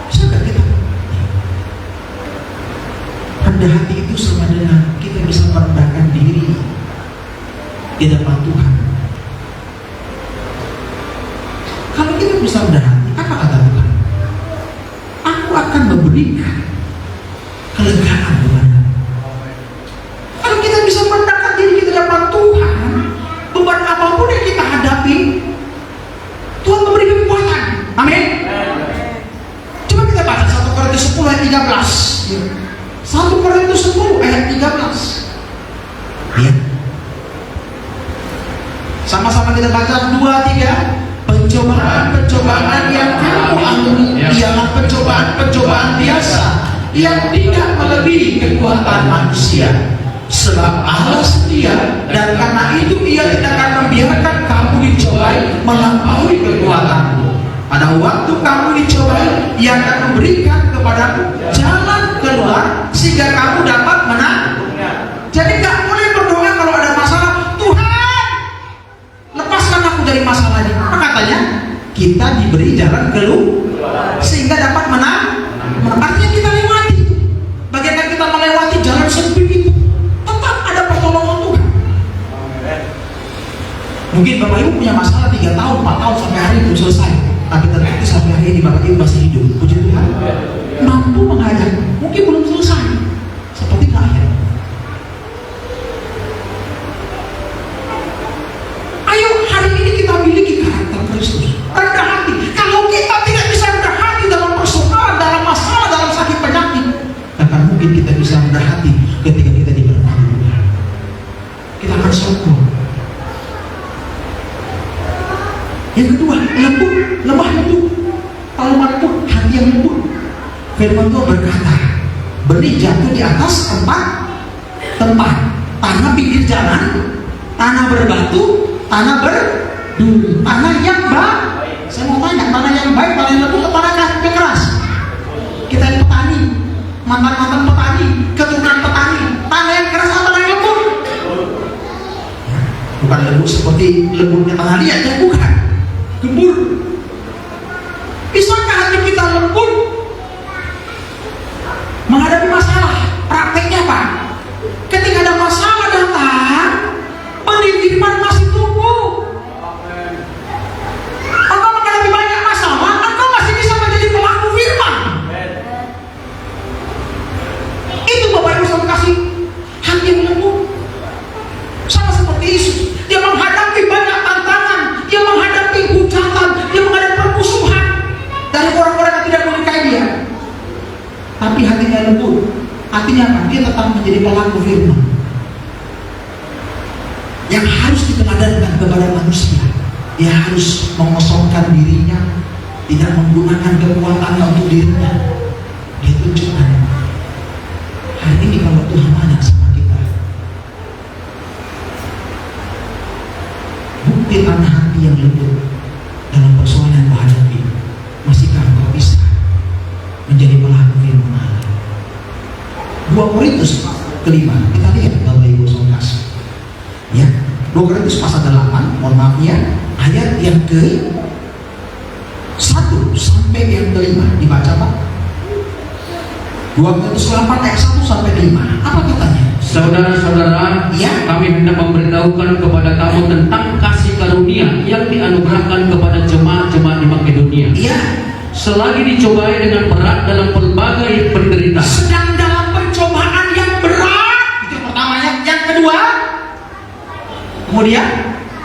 bisa nggak kita rendah hati itu sama dengan kita bisa merendahkan diri di depan Tuhan. Kalau kita bisa rendah hati, apa kata Tuhan? Aku akan memberikan kelegaan kepada. Kalau kita bisa merendahkan diri kita di depan Tuhan, beban apapun yang kita hadapi, Tuhan memberi kekuatan. Amin. Coba kita baca 1 Korintus 10 ayat 13. 1 Korintus 10 ayat 13. Ya. Sama-sama kita baca 2-3. Pencobaan-pencobaan yang kamu alami ialah pencobaan-pencobaan biasa yang tidak melebihi kekuatan manusia. Sebab Allah setia, dan karena itu Ia tidak akan membiarkan kamu dicobai melampaui kekuatanmu. Pada waktu kamu dicobai, Ia akan memberikan kepadamu jalan keluar sehingga kamu dapat menang. Jadi nggak boleh berdoa kalau ada masalah, Tuhan lepaskan aku dari masalah ini. Apa katanya? Kita diberi jalan keluar sehingga dapat menang. Artinya kita lewati. Bagaimana kita melewati jalan sempit itu? Tetap ada pertolongan Tuhan. Mungkin Bapak Ibu punya masalah 3 tahun, 4 tahun sampai hari itu selesai. Tapi ternyata sampai hari ini Bapak Ibu masih hidup. Puji Tuhan. Mampu menghadapi. Mungkin belum selesai. Seperti terakhir. Ayo hari ini kita miliki karakter Kristus. Rendah hati. Kalau kita tidak bisa rendah hati dalam persoalan, dalam masalah, dalam sakit penyakit, akan mungkin kita bisa rendah hati ketika kita diberkati Tuhan. Kita akan sombong. Yang kedua, lembut, lemah lembut. Kalau lembut, hati yang lembut. Firman Tuhan berkata, benih jatuh di atas tempat, tanah pinggir jalan, tanah berbatu, tanah berduri, tanah yang baik. Saya mau tanya, tanah yang baik, tanah yang lembut, tanah yang keras? Kita yang petani, mantan petani, keturunan petani, tanah yang keras atau tanah yang lembut? Bukan lembut seperti lembutnya tanah liat, ya bukan. Gembur. Bisakah hati kita lembut menghadapi masalah? Prakteknya apa? Ketika ada masalah datang, benih firman masih tumbuh. Engkau menghadapi banyak masalah, engkau masih bisa menjadi pelaku firman. Itu Bapak Ibu saya kasih hati yang lembut. Sama seperti Yesus, dia menghadapi banyak tantangan, dia menghadapi hujatan, dia menghadapi permusuhan dari orang-orang yang tidak menyukai dia. Tapi hatinya lembut. Artinya apa? Dia tetap menjadi pelaku firman yang harus diteladankan kepada manusia. Dia harus mengosongkan dirinya, tidak menggunakan kekuatannya untuk dirinya. Dia tunjukkan. Hari ini kalau Tuhan nanya sama kita, bukti tanah hati yang lembut dalam persoalan yang menghadapi, masihkah engkau bisa menjadi pelaku Korintus kelima, kita lihat Bapak Ibu Saudara. Ya, 2 Korintus pasal 8, mohon maaf ya, ayat yang ke 1 sampai yang kelima, dibaca Pak. 2 Korintus 8 ayat 1 sampai 5. Apa katanya? Saudara-saudara, Ya. kami hendak memberitahukan kepada kamu tentang kasih karunia yang dianugerahkan kepada jemaat-jemaat di Makedonia. Iya, Selagi dicobai dengan berat dalam berbagai penderitaan, sedang dalam pencobaan yang berat. Itu yang pertama. Yang kedua, kemudian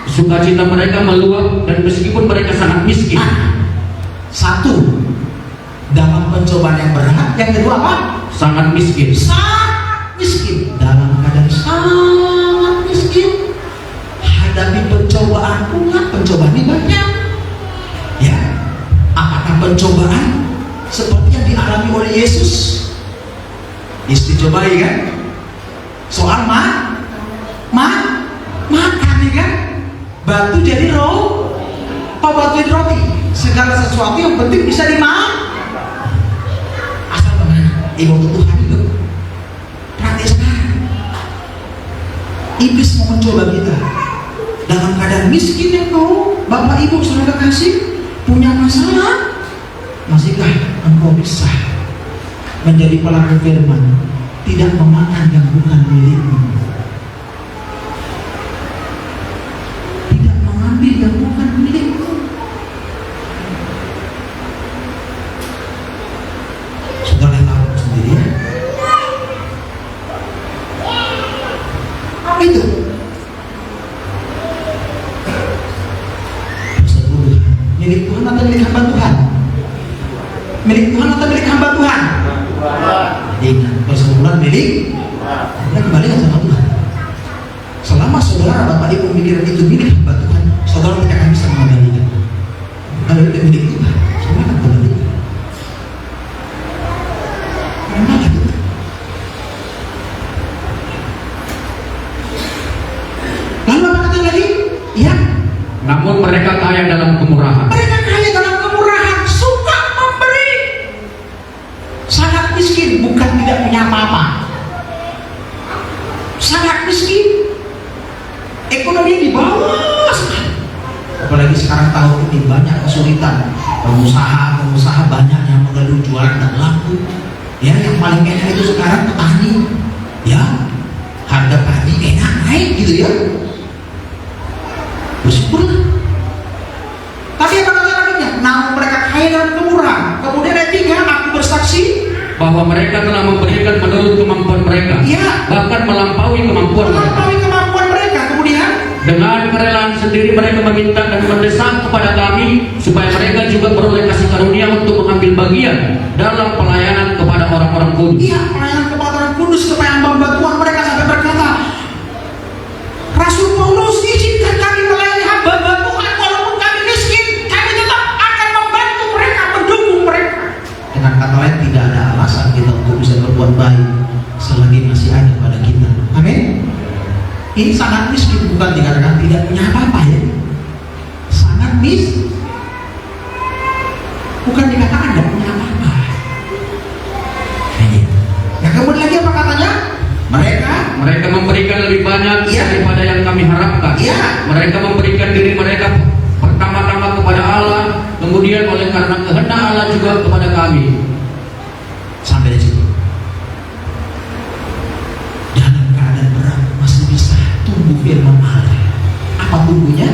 sukacita mereka meluap dan meskipun mereka sangat miskin. satu, dalam pencobaan yang berat. Yang kedua apa? Sangat miskin. Sangat miskin. Dalam keadaan sangat miskin, hadapi pencobaan pula. Pencobaan ini banyak. Ya, apakah pencobaan seperti yang dialami oleh Yesus? Yesus dicobai kan? Soal makan ya kan? Batu jadi batu jadi roti. Segala sesuatu yang penting bisa dimakan. Asal bagaimana? Ibu Tuhan itu. Perhatian sekarang. Iblis mau mencoba kita dalam keadaan miskin yang kau, Bapak Ibu saudara kasih, punya masalah. Masihkah engkau bisa menjadi pelaku firman, tidak memakan yang bukan milikmu, tidak mengambil yang bukan milikmu? Saudara tahu sendiri ya? Apa itu? Persekutuan milik Tuhan atau milik hamba Tuhan? Milik Tuhan atau milik hamba Tuhan? Ingat, persekutuan milik Tuhan. Kembalikan sama Tuhan. Selama saudara Bapak Ibu mikiran itu milik hamba Tuhan, saudara tidak akan bisa mengembalikan. Kalau itu milik Tuhan, saudara akan kembalikan. Kenapa itu? Lalu apa kata lagi? Ya, Namun mereka kaya dalam kemurahan. mereka kaya dalam kemurahan, suka memberi, sangat miskin, bukan tidak punya apa-apa, sangat miskin, ekonomi di bawah sekali. Apalagi sekarang tahun ini banyak kesulitan, pengusaha banyak yang mengeluh jualan dan laku. Ya, yang paling enak itu sekarang petani. Ya, harga padi enak naik gitu ya. Bersyukurlah. Tapi apa kata lainnya? Namun mereka kaya dalam kemurahan. Kemudian ayat 3, aku bersaksi Bahwa mereka telah memberikan menurut kemampuan mereka, Iya. bahkan melampaui kemampuan mereka. melampaui kemampuan mereka. Kemudian Dengan kerelaan sendiri mereka meminta dan mendesak kepada kami supaya mereka juga beroleh kasih karunia untuk mengambil bagian dalam pelayanan kepada orang-orang kudus. iya, pelayanan kepada orang kudus, supaya hamba Tuhan mereka sampai berkata, Rasul Paulus, izinkan kami melayani hamba Tuhan walaupun kami miskin, kami tetap akan membantu mereka, mendukung mereka. Dengan kata lain, tidak ada alasan kita untuk bisa berbuat baik selagi masih ada pada kita. Amin. Ini sangat miskin, bukan dikatakan tidak punya apa-apa ya. Sangat miskin, bukan dikatakan tidak punya apa-apa. Nah, kemudian lagi apa katanya? Mereka memberikan lebih banyak Iya. daripada yang kami harapkan. Iya. Mereka memberikan diri mereka pertama-tama kepada Allah, kemudian oleh karena kehendak Allah juga kepada kami. Sampai di situ. Dalam keadaan berat masih bisa tumbuh firman Allah. Apa tumbuhnya?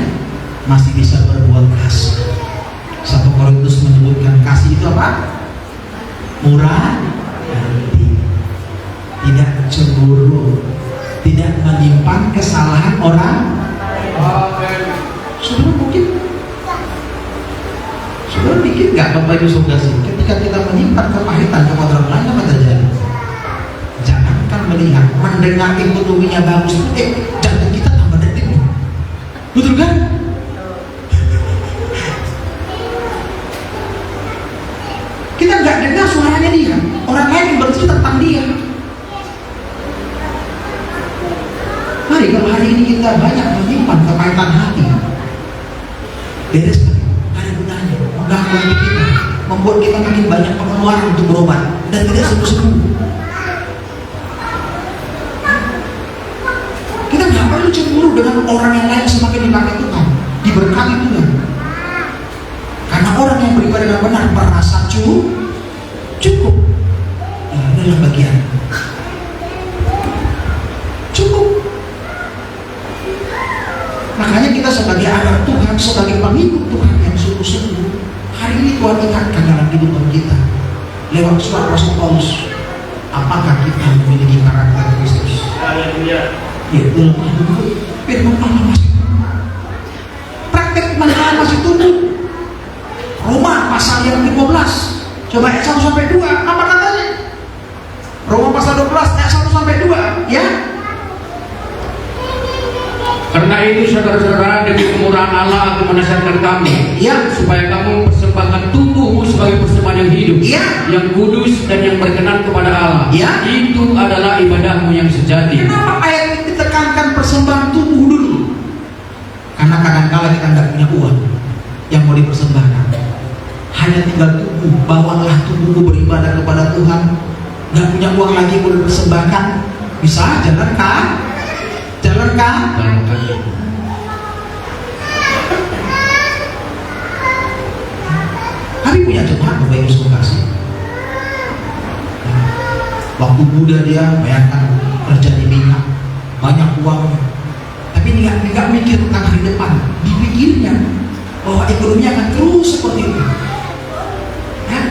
Masih bisa berbuat kasih. 1 Korintus menyebutkan kasih itu apa? Murah hati, tidak cemburu, tidak menyimpan kesalahan orang. Saudara pikir nggak Bapak Ibu Saudara sih, ketika kita menyimpan kepahitan kepada orang lain apa terjadi? Jangankan melihat, mendengar ekonominya bagus, jantung kita tambah detik. Betul kan? Kita nggak dengar suaranya dia, orang lain yang bercerita tentang dia. Mari kalau hari ini kita banyak menyimpan kepahitan hati, beres kan? Ada gunanya, mengganggu hati kita, membuat kita makin banyak pengeluaran untuk berobat dan tidak sembuh-sembuh. cemburu dengan orang yang lain semakin dipakai Tuhan, diberkati Tuhan. Karena orang yang beribadah dengan benar merasa cukup. Nah, inilah bagian cukup. Makanya kita sebagai anak Tuhan, sebagai pengikut Tuhan yang sungguh-sungguh, hari ini Tuhan ingatkan dalam kehidupan kita lewat surat Rasul Paulus, apakah kita memiliki karakter Kristus? Haleluya. Itu firman Allah masih tumbuh, praktek kemanusiaan masih tumbuh. Roma pasal yang 15, coba ayat 1 sampai 2, apa katanya? Roma pasal 12 ayat 1 sampai 2, ya. Karena itu saudara-saudara, demi kemurahan Allah aku menasihatkan kami, Ya. supaya kamu persembahkan tubuhmu sebagai persembahan yang hidup, Ya. yang kudus dan yang berkenan kepada Allah. Ya. Itu adalah ibadahmu yang sejati. Kenapa ayat ini ditekankan persembahan tubuh dulu? Karena kadang-kala kita nggak punya uang yang mau dipersembahkan. Hanya tinggal tubuh, bawalah tubuhmu beribadah kepada Tuhan. Nggak punya uang lagi mau dipersembahkan, bisa jalan kan? Tapi punya jemaat Bapak Ibu sekalian kasih. Waktu muda dia bayangkan kerja di minyak, banyak uang, tapi nggak mikir tentang hari depan. Dipikirnya bahwa ekonominya akan terus seperti itu. Ya?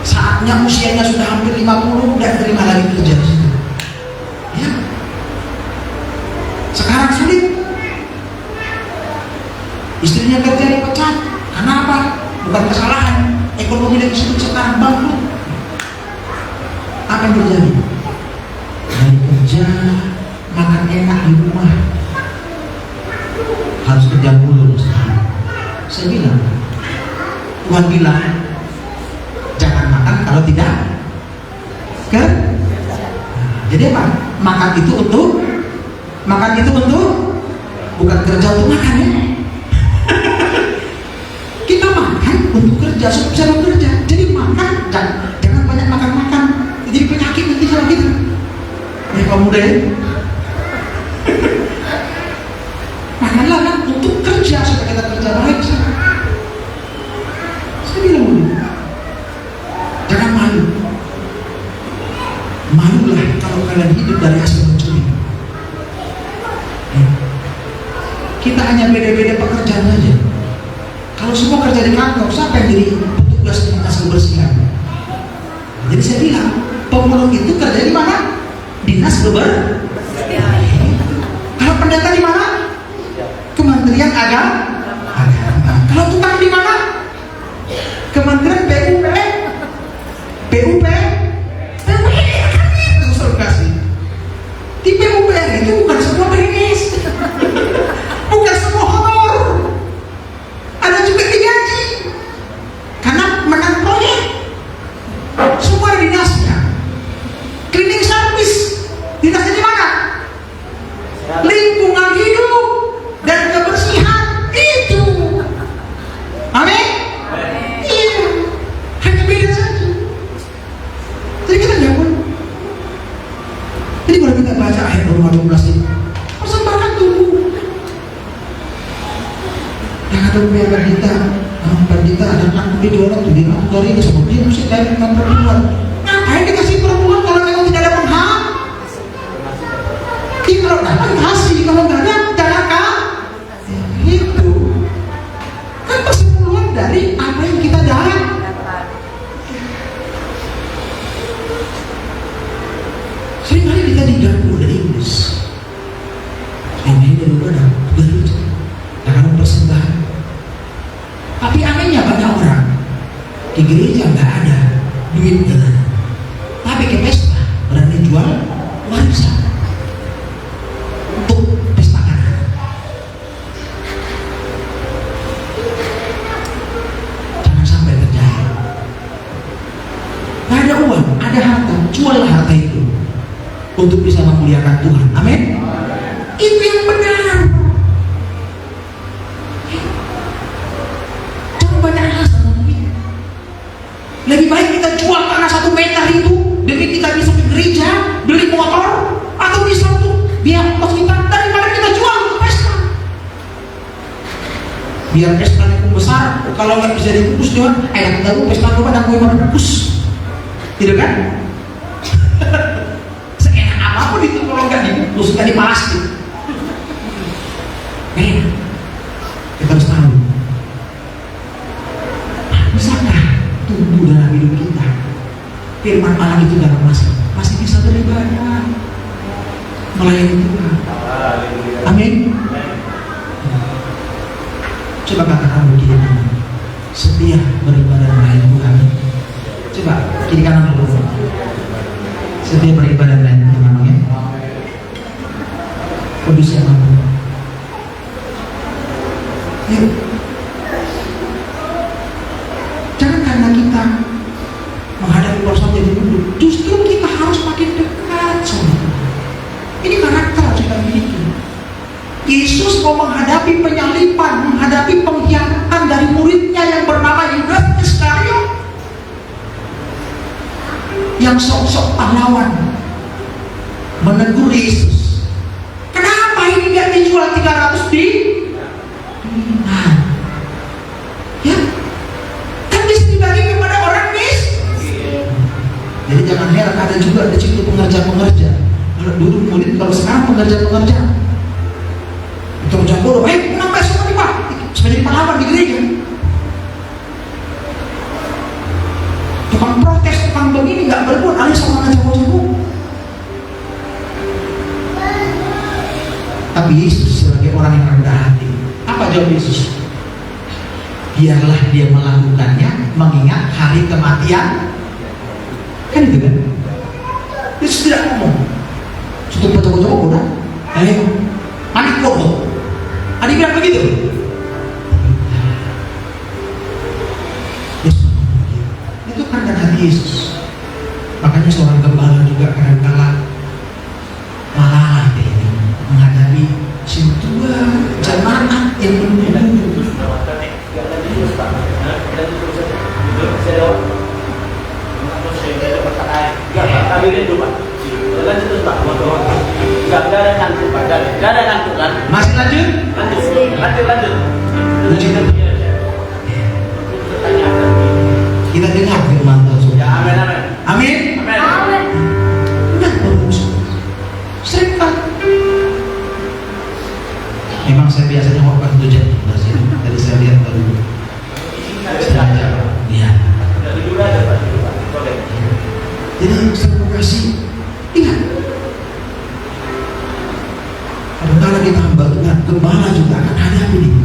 Saatnya usianya sudah hampir 50, udah terima lagi kerja di situ. Ya? Sekarang sulit. Istrinya kerja dipecat. Kenapa? Bukan kesalahan. Ekonomi dari situ sekarang bangkrut. Apa yang terjadi? Dari kerja, makan enak di rumah, harus kerja mulu sekarang. Saya bilang, Tuhan bilang, jangan makan kalau tidak kan? Jadi apa? Makan itu untuk bukan kerja untuk makan ya. Kita makan untuk kerja, supaya bisa bekerja. Jadi makan, jangan banyak makan. Jadi penyakit nanti sama kita. Kaum muda ya. Makanlah kan untuk kerja, supaya kita kerja baik. Saya bilang dulu, jangan malu. Malulah kalau kalian hidup dari hasil mencuri. Kita hanya beda-beda pekerjaan aja. Kalau semua kerja di kantor, siapa yang jadi petugas dinas kebersihan? Jadi saya bilang, pemulung itu kerja di mana? Dinas kebersihan. Kalau pendeta di mana? Kementerian Agama. Kalau tukang di mana? Kementerian PUP. Itu surgasi. Di PUPR itu bukan semua PNS. Bukan semua honor. Ada juga digaji. Karena menang proyek. Semua ada dinasnya. Cleaning service. Dinasnya di mana? Lingkungan hidup dan kebersihan. Itu. Amin? Iya. Hanya beda saja. Jadi kita jangan. Jadi kalau kita baca ayat Roma 12 ini, persembahkan tubuh. Yang ada pendeta ada anak muda di orang tuh dia dari ini sama dia mesti kayak dengan perempuan. Ngapain dikasih perempuan kalau memang tidak ada penghak? Kalau dapat kasih, kalau nggak ada jangan kan? Itu kan kesimpulan dari apa yang kita dapat. Seringkali kita diganggu dari iblis. Ini dari mana? Begitu. Jangan mempersembahkan. Tapi anehnya banyak orang di gereja nggak ada duit dengan, tapi ke pesta berani jual warisan untuk pesta kanan. Jangan sampai terjadi. Nggak ada uang, ada harta, juallah harta itu untuk bisa memuliakan Tuhan. Amin. Itu yang benar. Jangan banyak alasan. Lebih baik kita jual tanah 1 meter itu demi kita bisa ke gereja, beli motor, atau bisa untuk biar kos kita, daripada kita jual biar pestanya pun besar. Kalau nggak bisa dibungkus Tuhan, nggak tahu pesta apa dan kue bungkus, tidak kan? Seenak apapun itu kalau nggak dibungkus, nggak diplastik. Kita harus tahu, bisakah tumbuh dalam hidup kita firman Allah itu dalam masih bisa beribadah, melayani Tuhan. Amin. Coba katakan begini, setia beribadah melayani Tuhan. Coba kiri kanan dulu. Setia beribadah melayani Tuhan, ya. Kondisi yang mampu. Yuk. Jangan karena kita menghadapi persoalan jadi mundur, justru kita harus makin dekat sama Tuhan. Ini karakter yang kita miliki. Yesus mau menghadapi penyalipan, menghadapi pengkhianatan dari muridnya yang bernama Yudas Iskariot, yang sok-sok pahlawan, menegur Yesus. Kenapa ini gak dijual 300 dinar? Ya, kan bisa dibagi kepada orang miskin. Jadi jangan heran ada juga di situ pengerja-pengerja. Kalau dulu murid, kalau sekarang pengerja-pengerja. Itu bodoh, kenapa esok nih Pak? Sebagai pahlawan di gereja. Tukang protes, tukang begini nggak berbuat, alias sama jago-jago. Tapi Yesus sebagai orang yang rendah hati, apa jawab Yesus? Biarlah dia melakukannya mengingat hari kematian. Kan itu kan? Yesus tidak ngomong. Sudah jago-jago bodoh. Anak bodoh. Adik bilang begitu. Yesus itu kan hati Yesus. Makanya seorang gembala juga kadang-kala malah menghadapi si tua jemaat yang menunggu. Masih lanjut? Lanjut. Kita dengar firman Tuhan. Ya, amin. Udah bagus. Sering kan? Memang saya biasanya waktu itu jadi dari saya lihat baru. Iya. Jadi saya kasih ingat. Kadang-kadang kita hamba Tuhan, gembala juga akan hadapi ini.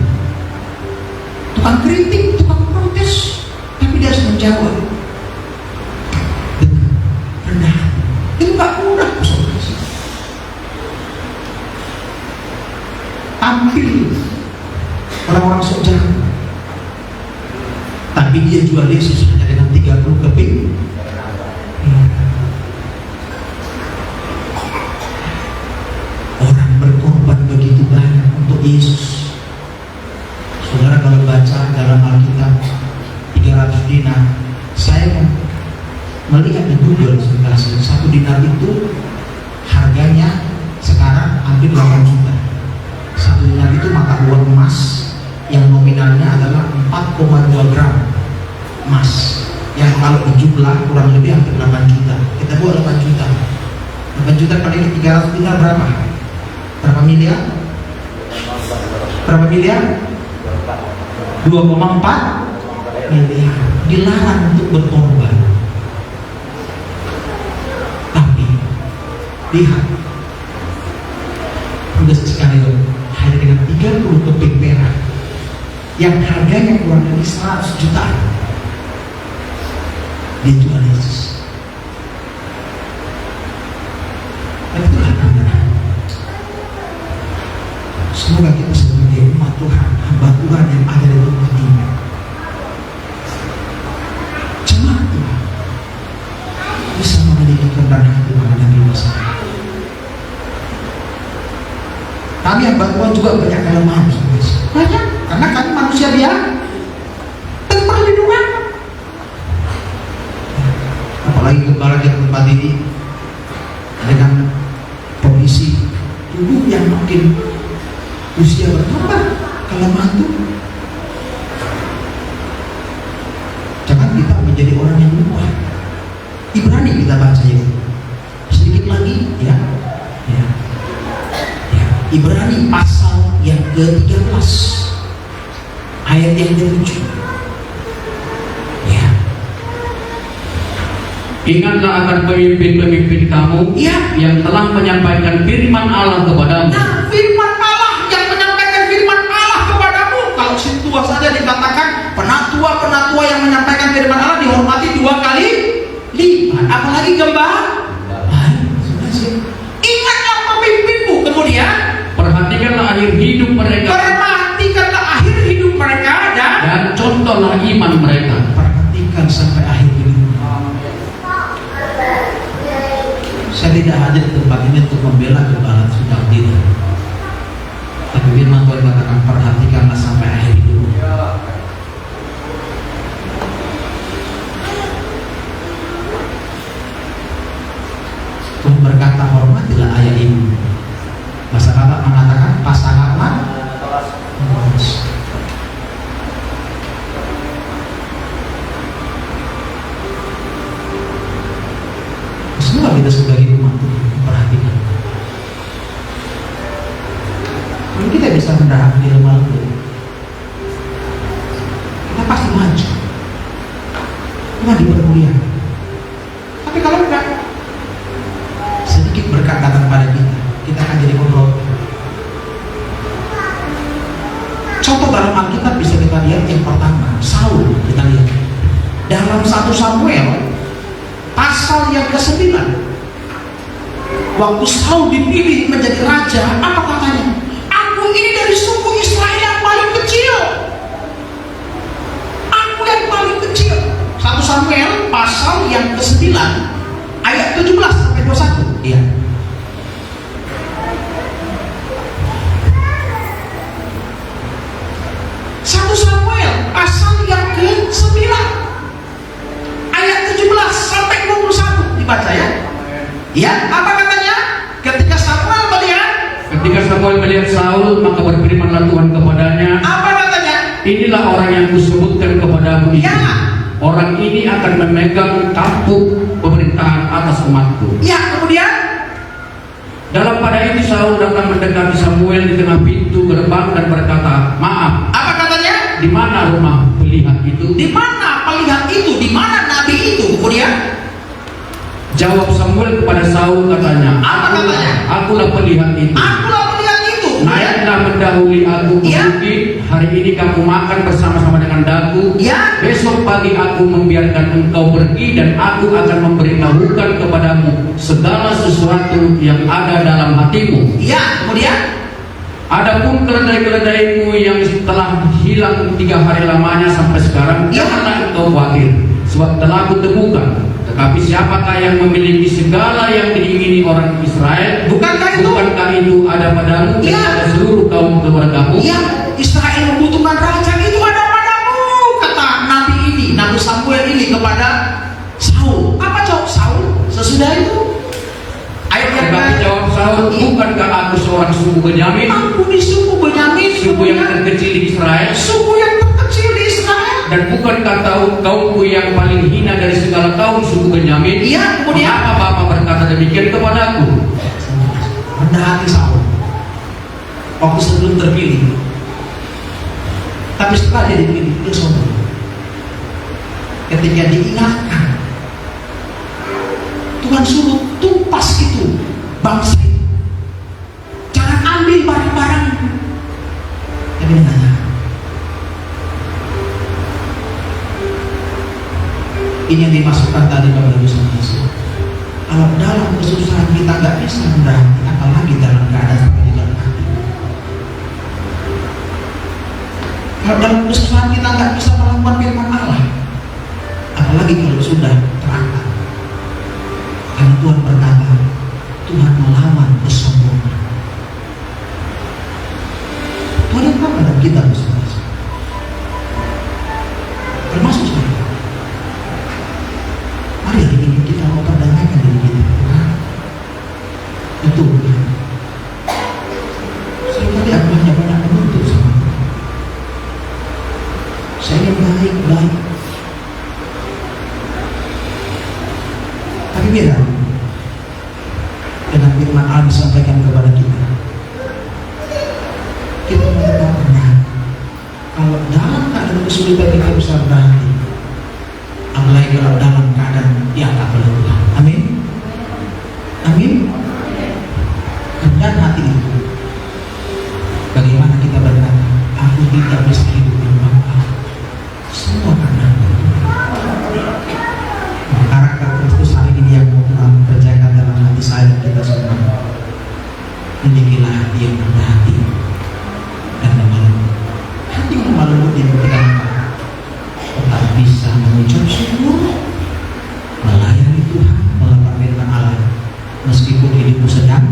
Tukang kritik, tukang protes, tapi dia harus menjawab dengan rendah hati. Itu gak mudah, saudara. Tampil orang-orang sok jago, tapi dia jual Yesus hanya dengan 30 keping. Orang berkorban begitu banyak untuk Yesus. Saudara kalau baca dalam Alkitab 300 dinar, saya melihat di Google sebentar, 1 dinar itu harganya sekarang hampir 8 juta. 1 dinar itu mata uang emas yang nominalnya adalah 4,2 gram emas, yang kalau dijumlah kurang lebih hampir 8 juta. Kita buat 8 juta. 8 juta kali ini 300 dinar berapa? Berapa miliar? Berapa miliar? 2,4 miliar. Dilarang untuk berkorban. Tapi lihat, udah sekali hanya dengan 30 keping perak yang harganya kurang dari 100 juta, dijual Yesus. Dan itulah kebenaran. Semoga kita sebagai umat Tuhan, hamba Tuhan yang ada di tempat ini, jemaat Tuhan, bisa memiliki kerendahan hati menghadapi masalah. Kami hamba Tuhan juga banyak kelemahan, banyak, karena kami manusia biasa, perlindungan. Apalagi gembala di tempat ini dengan kondisi tubuh yang makin usia bertambah, kelemahan tubuh. Ibrani kita baca itu sedikit lagi ya. Ya. Ya. Ibrani pasal yang ke-13 ayat yang ke-7. Ya. Ingatlah akan pemimpin-pemimpin kamu yang telah menyampaikan firman Allah kepadamu. Nah, firman Allah yang menyampaikan firman Allah kepadamu. Kalau situa saja dikatakan penatua-penatua yang menyampaikan firman Allah dihormati 2 kali lipat. Apalagi gembala. Ingatlah pemimpinmu. Kemudian Perhatikanlah akhir hidup mereka dan contohlah iman mereka. Perhatikan sampai akhir hidup. Saya tidak hadir di tempat ini untuk membela gembala, sudah tidak. Tapi firman Tuhan katakan perhatikanlah sampai akhir hidup. Tuhan berkata hormatilah ayah ibu. Bahasa kata mengatakan pasanganlah. Semua kita sebagai umat memperhatikan. Kalau kita bisa mendarat di lemah lembut, kita pasti maju. Tuhan dipermuliakan. Tapi kalau enggak, sedikit berkat datang pada kita akan jadi kontrol. Contoh dalam Alkitab bisa kita lihat yang pertama, Saul. Kita lihat dalam 1 Samuel pasal yang ke-9. Waktu Saul dipilih menjadi raja, apa katanya? Aku ini dari suku Israel yang paling kecil. Aku yang paling kecil. 1 Samuel pasal yang ke-9 ayat 17 sampai 21. Iya. 1 Samuel pasal yang ke-9 ayat 17 sampai 21 dibaca ya. Ya, apa katanya? Ketika Samuel melihat Saul, maka berfirmanlah Tuhan kepadanya. Apa katanya? Inilah orang yang kusebutkan kepadamu itu. Ya. Orang ini akan memegang tampuk pemerintahan atas umatku. Ya, kemudian dalam pada itu Saul datang mendekati Samuel di tengah pintu gerbang dan berkata, maaf. Apa katanya? Di mana rumah pelihat itu? Di mana pelihat itu? Di mana nabi itu? Kemudian jawab Samuel kepada Saul katanya, apa katanya? Akulah pelihat itu. Akulah pelihat itu. Naiklah mendahului aku ke bukit. Hari ini kamu makan bersama-sama dengan daku. Ya. Besok pagi aku membiarkan engkau pergi dan aku akan memberitahukan kepadamu segala sesuatu yang ada dalam hatimu. Ya. Kemudian adapun keledai-keledaimu yang telah hilang 3 hari lamanya sampai sekarang, janganlah engkau khawatir, sebab telah kutemukan. Tetapi siapakah yang memiliki segala yang diingini orang Israel? Bukankah itu ada padamu dan pada seluruh kaum keluargamu? Ya, Israel membutuhkan raja, itu ada padamu, kata nabi ini, Nabi Samuel ini kepada Saul. Apa jawab Saul sesudah itu? Ayat yang jawab Saul, bukankah aku seorang suku Benyamin? Aku di suku Benyamin, suku yang terkecil di Israel. Suku yang terkecil di Israel. Dan bukankah kaumku yang paling hina dari segala kaum suku Benyamin? Iya, kemudian mengapa Bapak berkata demikian kepadaku? Rendah hati Saul waktu sebelum terpilih. Tapi setelah dia dipilih, dia sombong. Ketika diingatkan, Tuhan suruh tumpas itu bangsa itu. Jangan ambil barang-barang. Tapi dia tanya, ini yang dimasukkan tadi Bapak Ibu Saudara. Kalau dalam kesusahan kita nggak bisa rendah hati, apalagi dalam keadaan seperti di dalam hati. Kalau dalam kesusahan kita nggak bisa melakukan firman Allah, apalagi kalau sudah terangkat. Karena Tuhan berkata, Tuhan melawan kesombongan. Tuhan yang apa dalam kita Saudara? Termasuk saya. Mari hari ini kita mau perdamaikan diri kita. Betul. Seringkali aku hanya banyak menuntut sama Tuhan. Saya ingin baik-baik. gembira dengan firman Allah disampaikan kepada kita. Kita tetap berhati. Kalau dalam keadaan kesulitan kita bisa berhati, apalagi kalau dalam keadaan diangkat oleh Tuhan. Amin. Amin. Dan hati itu, bagaimana kita berkata, aku tidak bisa hidup tanpa Allah. Semua karena karakter Kristus hari ini yang mau kerjakan dalam hati saya dan kita semua. Milikilah hati yang rendah hati dan lemah lembut. Hati yang lemah lembut yang tidak tetap bisa mengucap syukur, melayani Tuhan, melakukan firman Allah meskipun hidupmu sedang